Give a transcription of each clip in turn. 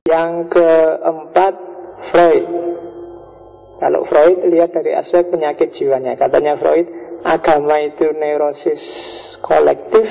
Yang keempat, Freud. Kalau Freud lihat dari aspek penyakit jiwanya. Katanya Freud, agama itu neurosis kolektif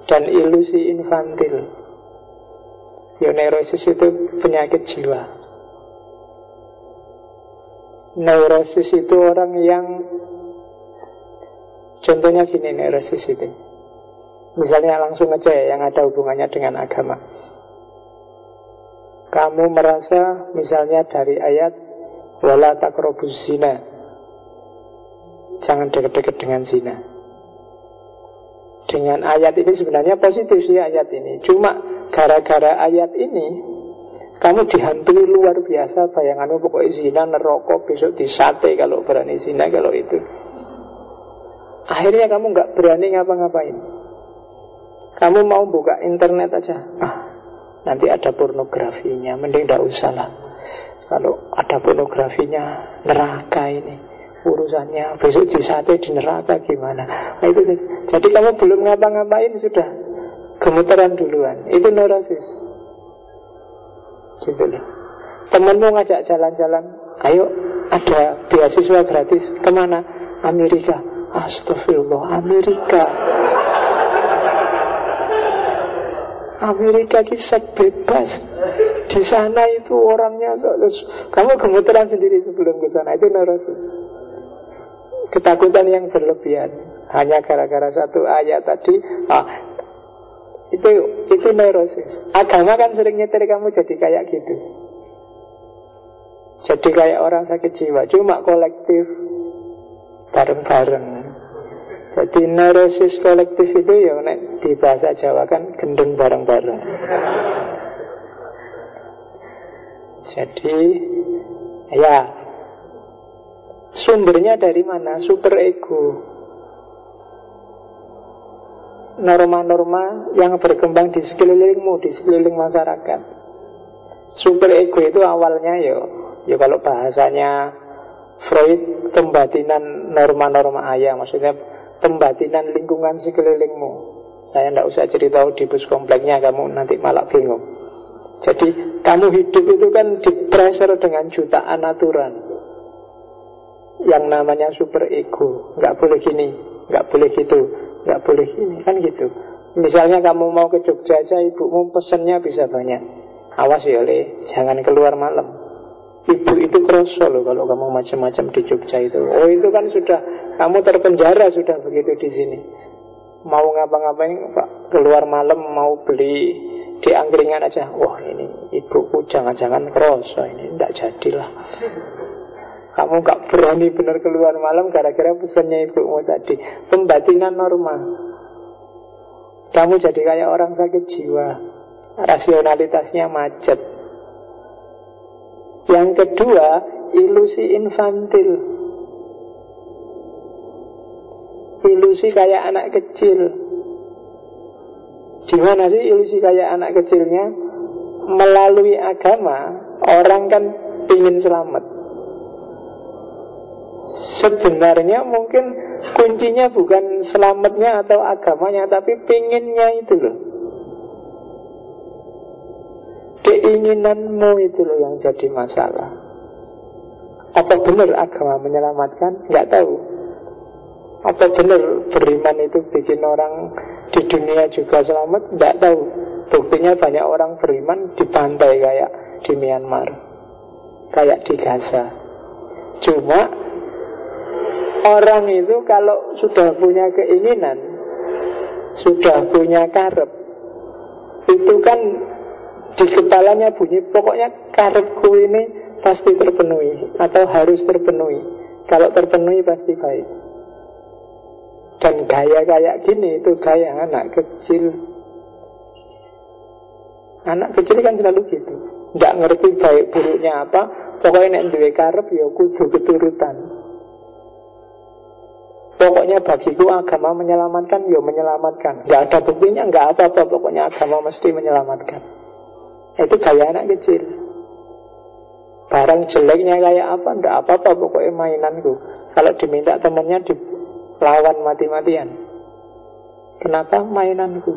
dan ilusi infantil. Ya, neurosis itu penyakit jiwa. Neurosis itu orang yang, contohnya gini neurosis itu. Misalnya langsung aja ya, yang ada hubungannya dengan agama. Kamu merasa misalnya dari ayat wala taqrabuz zina, jangan dekat-dekat dengan zina. Dengan ayat ini sebenarnya positif sih ayat ini. Cuma gara-gara ayat ini kamu dihantui luar biasa bayanganmu, pokoknya zina, neraka, besok disate kalau berani zina, kalau itu. Akhirnya kamu gak berani ngapa-ngapain. Kamu mau buka internet aja, nanti ada pornografinya, mending gak usah lah. Kalau ada pornografinya, neraka ini urusannya, besok disate di neraka gimana. Nah, itu. Jadi kamu belum ngapa-ngapain sudah gemetaran duluan. Itu neurosis. Gitu loh. Temenmu ngajak jalan-jalan, ayo ada beasiswa gratis, kemana? Amerika. Astagfirullah, Amerika. Amerika kisah bebas. Di sana itu orangnya, kamu gemeteran sendiri sebelum ke sana. Itu neurosis. Ketakutan yang berlebihan hanya gara-gara satu ayat tadi. Itu neurosis. Agama kan sering nyetir kamu jadi kayak gitu. Jadi kayak orang sakit jiwa, cuma kolektif, bareng-bareng. Jadi neurosis kolektif itu ya di bahasa Jawa kan gendeng bareng-bareng. Jadi ya, sumbernya dari mana? Super ego. Norma-norma yang berkembang di sekelilingmu, di sekeliling masyarakat. Super ego itu awalnya ya kalau bahasanya Freud, pembatinan norma-norma ayah. Maksudnya pembatinan lingkungan sekelilingmu. Saya tidak usah cerita di bus kompleknya, kamu nanti malah bingung. Jadi kamu hidup itu kan di-pressure dengan jutaan aturan. Yang namanya super ego. Gak boleh gini, gak boleh gitu, gak boleh gini, kan gitu. Misalnya kamu mau ke Jogja aja, ibumu pesennya bisa banyak. Awas ya Le, jangan keluar malam. Ibu itu kroso loh kalau kamu macam-macam di Jogja itu. Oh itu kan sudah, kamu terpenjara sudah begitu di sini. Mau ngapa-ngapain Pak, keluar malam mau beli di angkringan aja, wah ini ibuku jangan-jangan kroso, ini tidak jadilah. Kamu gak berani benar keluar malam gara-gara pesannya ibumu tadi. Pembatinan norma. Kamu jadi kayak orang sakit jiwa, rasionalitasnya macet. Yang kedua, ilusi infantil. Ilusi kayak anak kecil. Di mana sih ilusi kayak anak kecilnya? Melalui agama, orang kan ingin selamat. Sebenarnya mungkin kuncinya bukan selamatnya atau agamanya, tapi pinginnya itu loh. Keinginanmu itu loh yang jadi masalah. Apa benar agama menyelamatkan? Nggak tahu. Apa benar beriman itu bikin orang di dunia juga selamat? Nggak tahu. Buktinya banyak orang beriman di pantai kayak di Myanmar, kayak di Gaza. Cuma orang itu kalau sudah punya keinginan, sudah punya karep, itu kan di kepalanya bunyi, pokoknya karepku ini pasti terpenuhi atau harus terpenuhi. Kalau terpenuhi pasti baik. Dan gaya kayak gini itu gaya anak kecil. Anak kecil kan selalu gitu, nggak ngerti baik buruknya apa. Pokoknya nek duwe karep ya kudu keturutan. Pokoknya bagiku agama menyelamatkan, ya menyelamatkan. Nggak ada buktinya, nggak apa-apa. Pokoknya agama mesti menyelamatkan. Itu gaya anak kecil. Barang jeleknya kayak apa, nggak apa-apa. Pokoknya mainanku. Kalau diminta temennya dilawan mati-matian. Kenapa? Mainanku.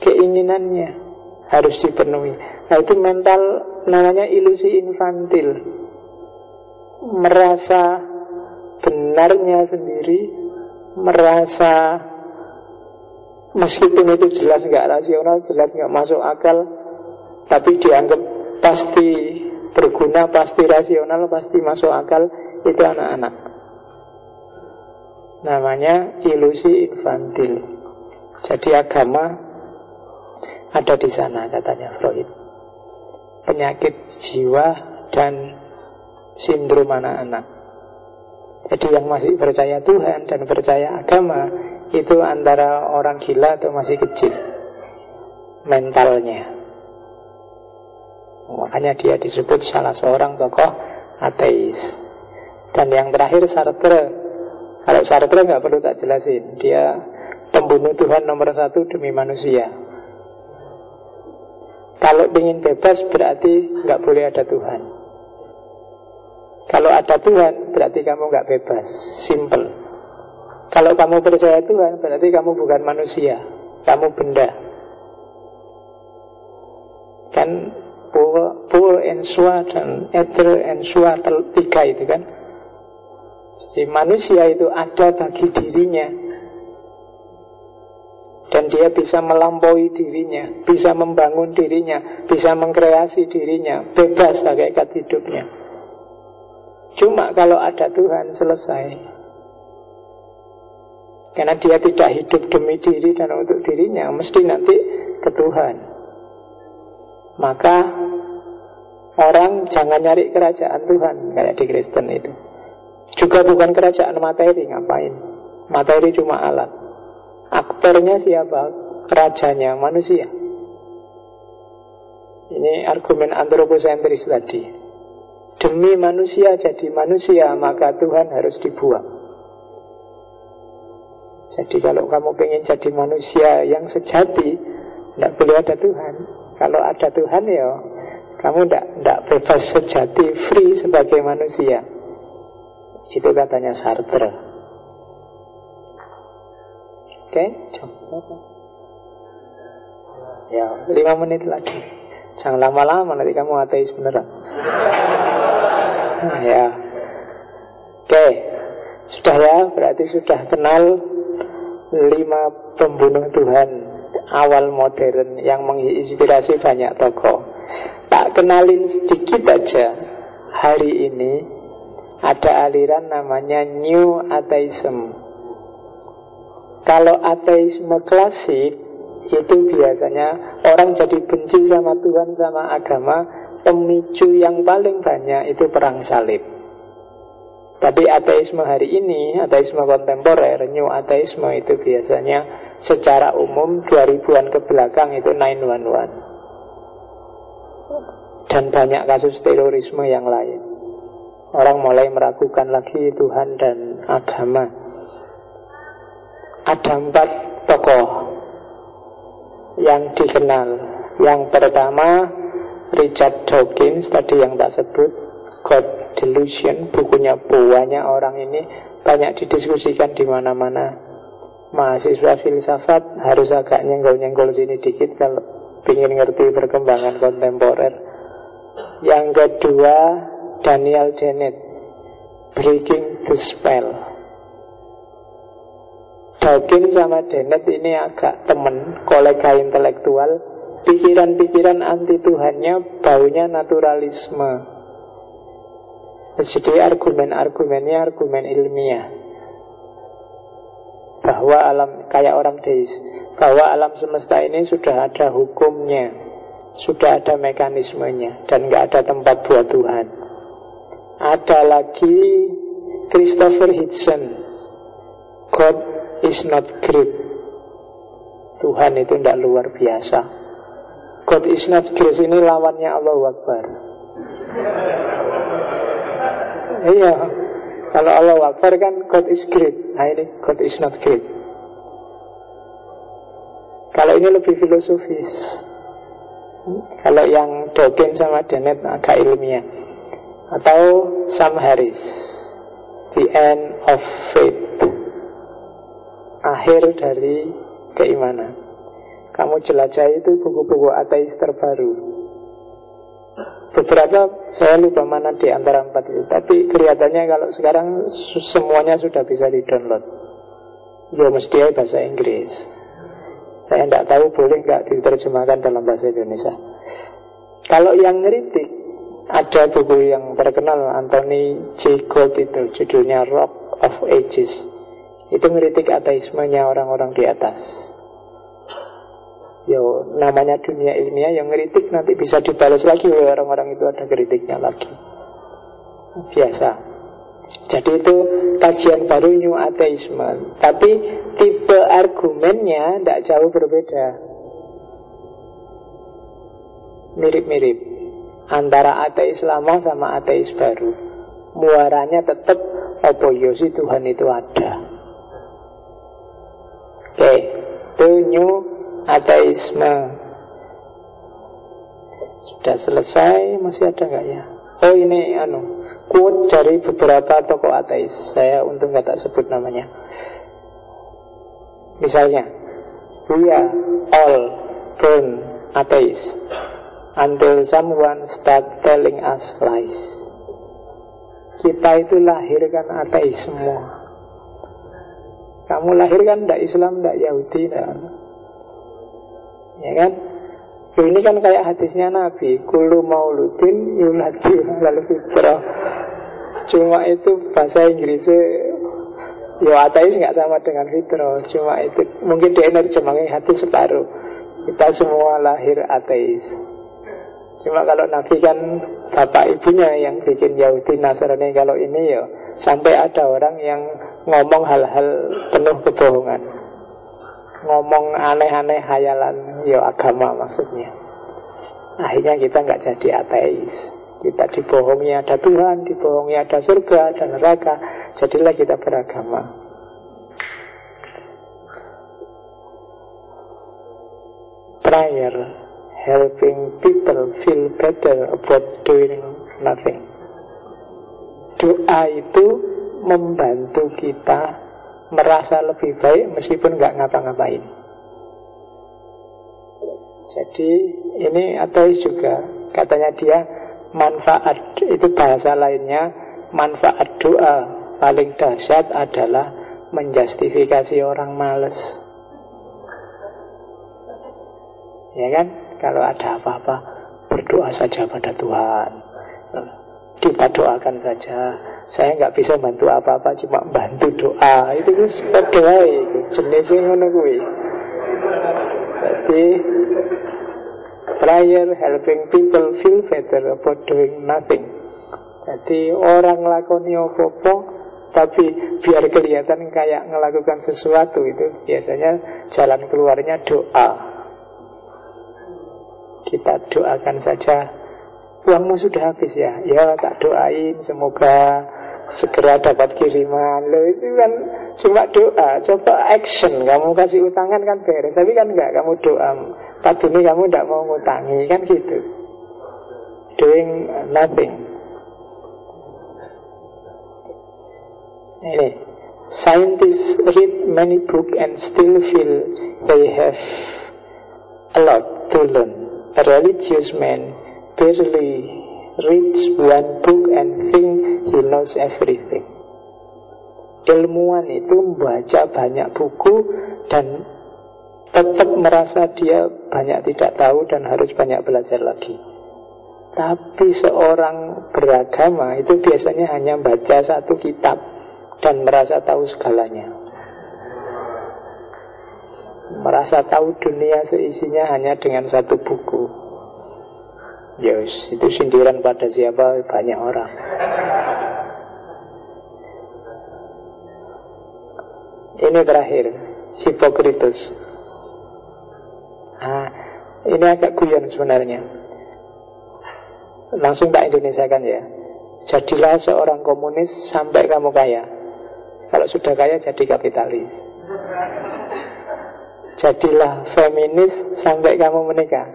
Keinginannya harus dipenuhi. Nah, itu mental, namanya ilusi infantil. Merasa benarnya sendiri, merasa meskipun itu jelas nggak rasional, jelas nggak masuk akal, tapi dianggap pasti berguna, pasti rasional, pasti masuk akal. Itu anak-anak. Namanya ilusi infantil. Jadi agama ada di sana, katanya Freud. Penyakit jiwa dan sindrom anak-anak. Jadi yang masih percaya Tuhan dan percaya agama itu antara orang gila atau masih kecil mentalnya. Makanya dia disebut salah seorang tokoh ateis. Dan yang terakhir Sartre. Kalau Sartre nggak perlu tak jelasin, dia pembunuh Tuhan nomor 1 demi manusia. Kalau ingin bebas berarti nggak boleh ada Tuhan. Kalau ada Tuhan berarti kamu nggak bebas. Simple. Kalau kamu percaya Tuhan berarti kamu bukan manusia, kamu benda. Kan Paul and Swa dan Ether and Swa, 3 itu kan. Jadi manusia itu ada bagi dirinya, dan dia bisa melampaui dirinya, bisa membangun dirinya, bisa mengkreasi dirinya, bebas hakikat hidupnya. Cuma kalau ada Tuhan selesai. Karena dia tidak hidup demi diri dan untuk dirinya, mesti nanti ke Tuhan. Maka orang jangan nyari kerajaan Tuhan kayak di Kristen itu. Juga bukan kerajaan materi, ngapain? Materi cuma alat. Aktornya siapa? Rajanya manusia. Ini argumen antroposentris tadi. Demi manusia jadi manusia, maka Tuhan harus dibuang. Jadi kalau kamu pengen jadi manusia yang sejati, tidak boleh ada Tuhan. Kalau ada Tuhan ya kamu tidak bebas sejati, free sebagai manusia. Itu katanya Sartre. Oke, coba. Ya, 5 menit lagi. Jangan lama-lama, nanti kamu ateis beneran. Ya. Oke, sudah ya, berarti sudah kenal 5 pembunuh Tuhan awal modern yang menginspirasi banyak tokoh. Tak kenalin sedikit aja. Hari ini ada aliran namanya New Atheism. Kalau ateisme klasik itu biasanya orang jadi benci sama Tuhan, sama agama. Pemicu yang paling banyak itu perang salib. Tapi ateisme hari ini, ateisme kontemporer, New Atheism itu biasanya secara umum 2000-an ke belakang itu 9/11. Dan banyak kasus terorisme yang lain. Orang mulai meragukan lagi Tuhan dan agama. Ada 4 tokoh yang dikenal. Yang pertama Richard Dawkins, tadi yang tak sebut, God Delusion, bukunya banyak orang ini, banyak didiskusikan di mana-mana. Mahasiswa filsafat harus agak nyenggol-nyenggol sini dikit kalau ingin ngerti perkembangan kontemporer. Yang kedua Daniel Dennett, Breaking the Spell. Dawkins sama Dennett ini agak temen, kolega intelektual. Pikiran-pikiran anti Tuhannya baunya naturalisme. Jadi argumen-argumennya argumen ilmiah, bahwa alam, kayak orang deis, bahwa alam semesta ini sudah ada hukumnya, sudah ada mekanismenya, dan gak ada tempat buat Tuhan. Ada lagi Christopher Hitchens, God is not great. Tuhan itu tidak luar biasa. God is not great ini lawannya Allahu Akbar. Iya, kalau Allahu Akbar kan God is great. Nah ini God is not great. Kalau ini lebih filosofis. Kalau yang Dawkins sama Dennett agak ilmiah. Atau Sam Harris, The End of Faith, akhir dari keimanan. Kamu jelajahi itu buku-buku ateis terbaru. Beberapa saya lupa mana di antara 4 itu, tapi kelihatannya kalau sekarang semuanya sudah bisa di-download. Ya mesti bahasa Inggris. Saya tidak tahu boleh nggak diterjemahkan dalam bahasa Indonesia. Kalau yang ngeritik, ada buku yang terkenal Anthony J. Gold itu, judulnya Rock of Ages. Itu ngeritik ateismenya orang-orang di atas. Yo, namanya dunia ilmiah yang ngeritik nanti bisa dibalas lagi oleh orang-orang itu, ada kritiknya lagi. Biasa. Jadi itu kajian baru New Atheism. Tapi tipe argumennya tidak jauh berbeda. Mirip-mirip antara ateis lama sama ateis baru. Muaranya tetap opoyosi Tuhan itu ada. Oke, itu New Ateisme. Sudah selesai, masih ada nggak ya? Oh ini quote dari beberapa tokoh ateis. Saya untung nggak tak sebut namanya. Misalnya, we are all born atheist until someone start telling us lies. Kita itu lahir kan ateis semua. Kamu lahir kan tidak Islam, tidak Yahudi, tidak. Ya kan? Ini kan kayak hadisnya Nabi, kullu mauludin yuladu alal fitrah. Cuma itu bahasa Inggrisnya ya ateis nggak sama dengan fitrah. Cuma itu mungkin dia nerjemahin hadis separuh. Kita semua lahir ateis. Cuma kalau Nabi kan bapak ibunya yang bikin Yahudi Nasrani. Kalau ini ya sampai ada orang yang ngomong hal-hal penuh kebohongan, ngomong aneh-aneh hayalan, ya agama maksudnya. Akhirnya kita nggak jadi ateis. Kita dibohongi ada Tuhan, dibohongi ada surga dan neraka. Jadilah kita beragama. Prayer, helping people feel better about doing nothing. Doa itu membantu kita merasa lebih baik meskipun nggak ngapa-ngapain. Jadi ini ateis juga, katanya dia manfaat, itu bahasa lainnya, manfaat doa paling dahsyat adalah menjustifikasi orang malas. Ya kan? Kalau ada apa-apa, berdoa saja pada Tuhan. Kita doakan saja. Saya nggak bisa bantu apa-apa, cuma bantu doa. Itu doa, jenisnya ngono kuwi. Jadi prayer helping people feel better about doing nothing. Jadi orang lakoni apa-apa, tapi biar kelihatan kayak melakukan sesuatu, itu biasanya jalan keluarnya doa. Kita doakan saja. Uangmu sudah habis ya? Ya tak doain semoga segera dapat kiriman. Loh itu kan cuma doa. Coba action, kamu kasih utangan kan beres. Tapi kan enggak, kamu doa. Tapi ini kamu enggak mau ngutangi, kan gitu. Doing nothing. Ini scientists read many books and still feel they have a lot to learn. A religious man barely reads one book and think he knows everything. Ilmuwan itu membaca banyak buku dan tetap merasa dia banyak tidak tahu dan harus banyak belajar lagi. Tapi seorang beragama itu biasanya hanya baca satu kitab dan merasa tahu segalanya. Merasa tahu dunia seisinya hanya dengan satu buku. Yes, itu sindiran pada siapa? Banyak orang. Ini terakhir, Hippocrates. Ini agak guyon sebenarnya. Langsung tak Indonesiakan ya. Jadilah seorang komunis sampai kamu kaya. Kalau sudah kaya jadi kapitalis. Jadilah feminis sampai kamu menikah.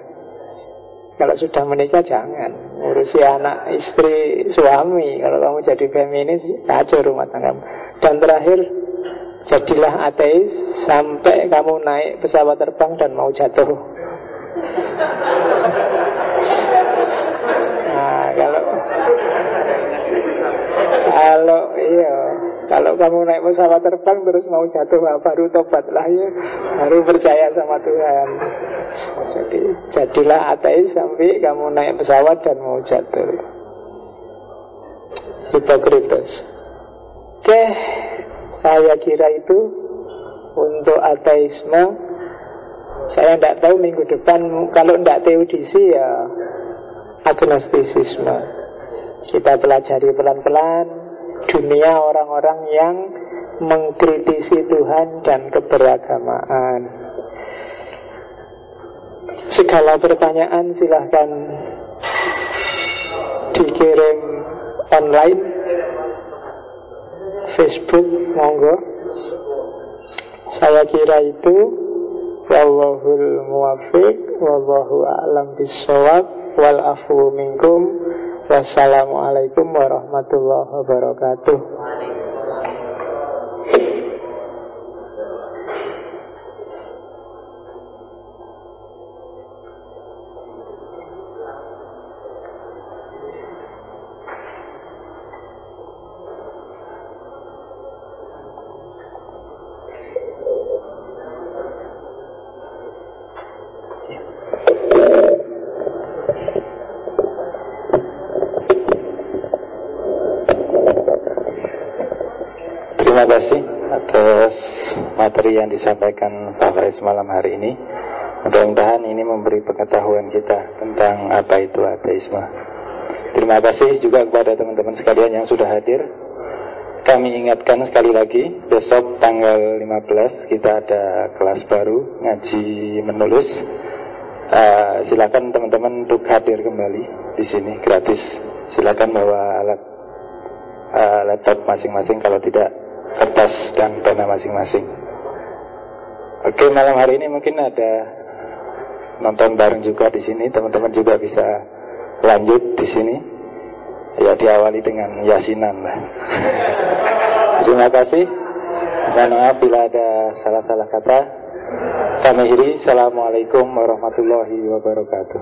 Kalau sudah menikah jangan ngurusi anak, istri, suami. Kalau kamu jadi feminis, kacau rumah tanggamu. Dan terakhir, jadilah ateis sampai kamu naik pesawat terbang dan mau jatuh. kamu naik pesawat terbang terus mau jatuh, baru tobatlah ya, baru percaya sama Tuhan. Jadi jadilah ateis sampai kamu naik pesawat dan mau jatuh. Hipokritus. Oke, saya kira itu untuk ateisme. Saya tidak tahu minggu depan, kalau tidak teodisi ya agnostisisme. Kita pelajari pelan-pelan dunia orang-orang yang mengkritisi Tuhan dan keberagamaan. Segala pertanyaan silahkan dikirim online, Facebook, monggo. Saya kira itu. Wallahul muwaffiq, wallahu a'lam bissawab, wal afu minkum. Wassalamualaikum warahmatullahi wabarakatuh. Terima kasih atas materi yang disampaikan Pak Faiz malam hari ini. Mudah-mudahan ini memberi pengetahuan kita tentang apa itu ateisme. Terima kasih juga kepada teman-teman sekalian yang sudah hadir. Kami ingatkan sekali lagi, besok tanggal 15 kita ada kelas baru, ngaji menulis. Silakan teman-teman untuk hadir kembali di sini, gratis. Silakan bawa alat laptop masing-masing, kalau tidak kertas dan pena masing-masing. Oke, malam hari ini mungkin ada nonton bareng juga di sini. Teman-teman juga bisa lanjut di sini. Ya, diawali dengan yasinan lah. Terima kasih. Dan maaf bila ada salah-salah kata. Kami akhiri. Assalamualaikum warahmatullahi wabarakatuh.